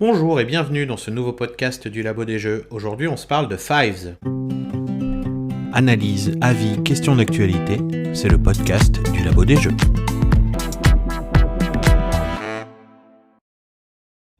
Bonjour et bienvenue dans ce nouveau podcast du Labo des Jeux. Aujourd'hui, on se parle de Fives. Analyse, avis, questions d'actualité, c'est le podcast du Labo des Jeux.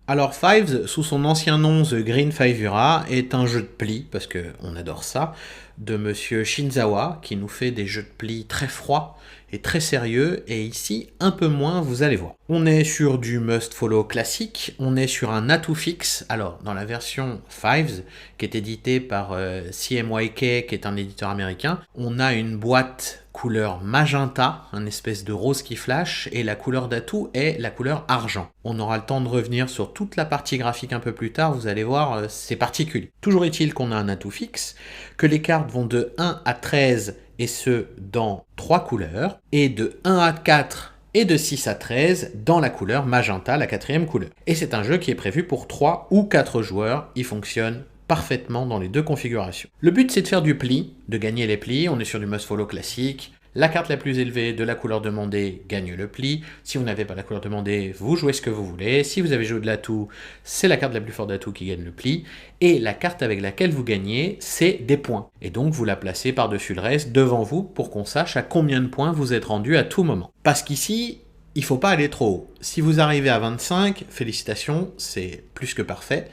Alors Fives, sous son ancien nom The Green Fivura, est un jeu de pli, parce qu'on adore ça, de monsieur Shinzawa, qui nous fait des jeux de pli très froids et très sérieux, et ici un peu moins, vous allez voir. On est sur du must-follow classique, on est sur un atout fixe. Alors dans la version Fives, qui est éditée par CMYK, qui est un éditeur américain, on a une boîte couleur magenta, un espèce de rose qui flash, et la couleur d'atout est la couleur argent. On aura le temps de revenir sur toute la partie graphique un peu plus tard, vous allez voir, c'est particulier. Toujours est-il qu'on a un atout fixe, que les cartes vont de 1 à 13, et ce, dans 3 couleurs, et de 1 à 4 et de 6 à 13 dans la couleur magenta, la 4e couleur. Et c'est un jeu qui est prévu pour 3 ou 4 joueurs, il fonctionne parfaitement dans les deux configurations. Le but c'est de faire du pli, de gagner les plis, on est sur du must-follow classique. La carte la plus élevée de la couleur demandée gagne le pli. Si vous n'avez pas la couleur demandée, vous jouez ce que vous voulez. Si vous avez joué de l'atout, c'est la carte la plus forte d'atout qui gagne le pli. Et la carte avec laquelle vous gagnez, c'est des points. Et donc vous la placez par-dessus le reste, devant vous, pour qu'on sache à combien de points vous êtes rendu à tout moment. Parce qu'ici, il ne faut pas aller trop haut. Si vous arrivez à 25, félicitations, c'est plus que parfait.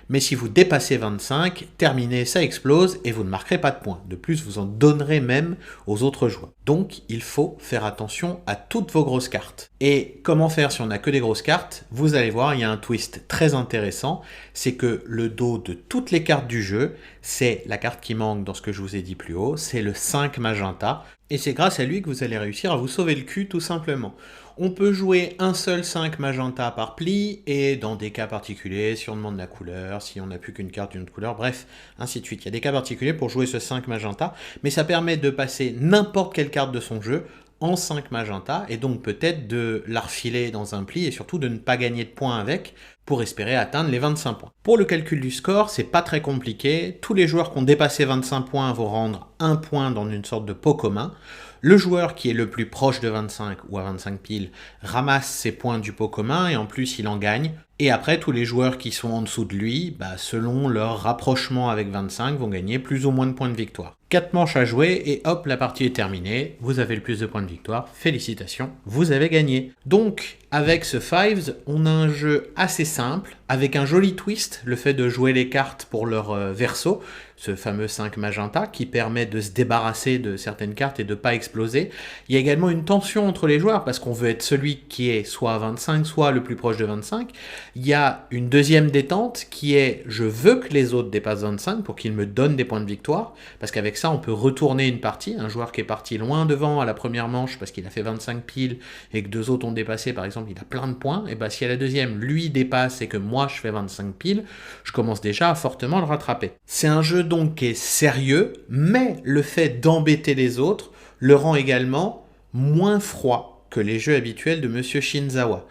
Mais si vous dépassez 25, terminez, ça explose et vous ne marquerez pas de points. De plus, vous en donnerez même aux autres joueurs. Donc, il faut faire attention à toutes vos grosses cartes. Et comment faire si on n'a que des grosses cartes? Vous allez voir, il y a un twist très intéressant. C'est que le dos de toutes les cartes du jeu, c'est la carte qui manque dans ce que je vous ai dit plus haut, c'est le 5 magenta. Et c'est grâce à lui que vous allez réussir à vous sauver le cul tout simplement. On peut jouer un seul 5 magenta par pli, et dans des cas particuliers, si on demande la couleur, si on n'a plus qu'une carte d'une autre couleur, bref, ainsi de suite. Il y a des cas particuliers pour jouer ce 5 magenta, mais ça permet de passer n'importe quelle carte de son jeu en 5 magenta, et donc peut-être de la refiler dans un pli, et surtout de ne pas gagner de points avec, pour espérer atteindre les 25 points. Pour le calcul du score, c'est pas très compliqué. Tous les joueurs qui ont dépassé 25 points vont rendre un point dans une sorte de pot commun. Le joueur qui est le plus proche de 25 ou à 25 piles ramasse ses points du pot commun et en plus il en gagne. Et après, tous les joueurs qui sont en dessous de lui, selon leur rapprochement avec 25, vont gagner plus ou moins de points de victoire. 4 manches à jouer et hop, la partie est terminée. Vous avez le plus de points de victoire. Félicitations, vous avez gagné. Donc, avec ce Fives, on a un jeu assez simple, avec un joli twist, le fait de jouer les cartes pour leur verso, ce fameux 5 magenta, qui permet de se débarrasser de certaines cartes et de ne pas exploser. Il y a également une tension entre les joueurs, parce qu'on veut être celui qui est soit à 25, soit le plus proche de 25. Il y a une deuxième détente qui est je veux que les autres dépassent 25 pour qu'ils me donnent des points de victoire, parce qu'avec ça on peut retourner une partie. Un joueur qui est parti loin devant à la première manche parce qu'il a fait 25 piles et que deux autres ont dépassé, par exemple il a plein de points, et si à la deuxième lui dépasse et que moi je fais 25 piles, je commence déjà à fortement le rattraper. C'est un jeu donc qui est sérieux, mais le fait d'embêter les autres le rend également moins froid que les jeux habituels de Monsieur Shinzawa.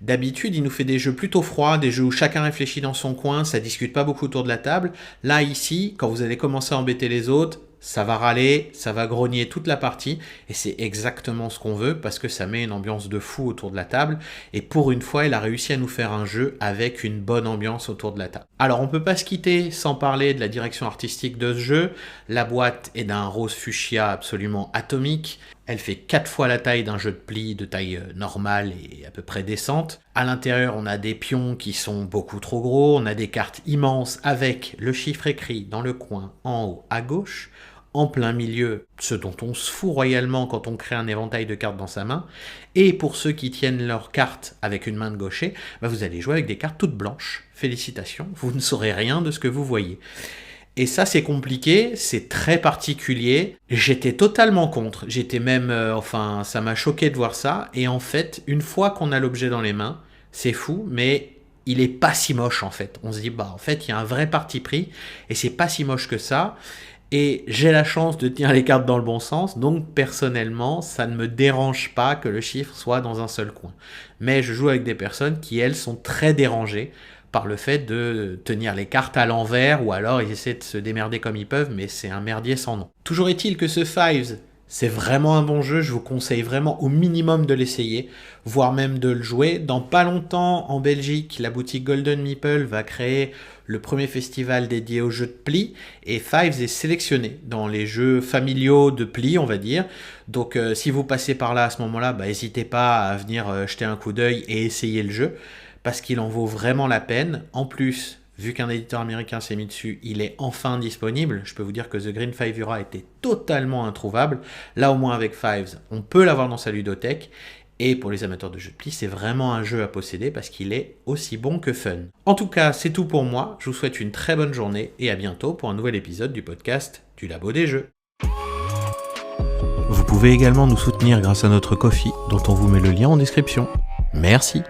D'habitude, il nous fait des jeux plutôt froids, des jeux où chacun réfléchit dans son coin, ça discute pas beaucoup autour de la table. Là, ici, quand vous allez commencer à embêter les autres, ça va râler, ça va grogner toute la partie, et c'est exactement ce qu'on veut, parce que ça met une ambiance de fou autour de la table, et pour une fois, il a réussi à nous faire un jeu avec une bonne ambiance autour de la table. Alors, on peut pas se quitter sans parler de la direction artistique de ce jeu. La boîte est d'un rose fuchsia absolument atomique. Elle fait 4 fois la taille d'un jeu de pli de taille normale et à peu près décente. À l'intérieur, on a des pions qui sont beaucoup trop gros, on a des cartes immenses avec le chiffre écrit dans le coin en haut à gauche. En plein milieu, ce dont on se fout royalement quand on crée un éventail de cartes dans sa main. Et pour ceux qui tiennent leurs cartes avec une main de gaucher, vous allez jouer avec des cartes toutes blanches. Félicitations, vous ne saurez rien de ce que vous voyez. Et ça, c'est compliqué, c'est très particulier. J'étais totalement contre. J'étais même... ça m'a choqué de voir ça. Et en fait, une fois qu'on a l'objet dans les mains, c'est fou, mais il est pas si moche en fait. On se dit, en fait, il y a un vrai parti pris. Et c'est pas si moche que ça. Et j'ai la chance de tenir les cartes dans le bon sens, donc personnellement, ça ne me dérange pas que le chiffre soit dans un seul coin. Mais je joue avec des personnes qui, elles, sont très dérangées par le fait de tenir les cartes à l'envers, ou alors ils essaient de se démerder comme ils peuvent, mais c'est un merdier sans nom. Toujours est-il que ce Fives C'est vraiment un bon jeu, je vous conseille vraiment au minimum de l'essayer, voire même de le jouer. Dans pas longtemps, en Belgique, la boutique Golden Meeple va créer le premier festival dédié aux jeux de pli, et Fives est sélectionné dans les jeux familiaux de pli, on va dire. Donc si vous passez par là à ce moment-là, n'hésitez pas à venir jeter un coup d'œil et essayer le jeu, parce qu'il en vaut vraiment la peine. En plus, vu qu'un éditeur américain s'est mis dessus, il est enfin disponible. Je peux vous dire que The Green Five Ura était totalement introuvable. Là, au moins avec Fives, on peut l'avoir dans sa ludothèque. Et pour les amateurs de jeux de pli, c'est vraiment un jeu à posséder parce qu'il est aussi bon que fun. En tout cas, c'est tout pour moi. Je vous souhaite une très bonne journée et à bientôt pour un nouvel épisode du podcast du Labo des Jeux. Vous pouvez également nous soutenir grâce à notre Ko-fi, dont on vous met le lien en description. Merci.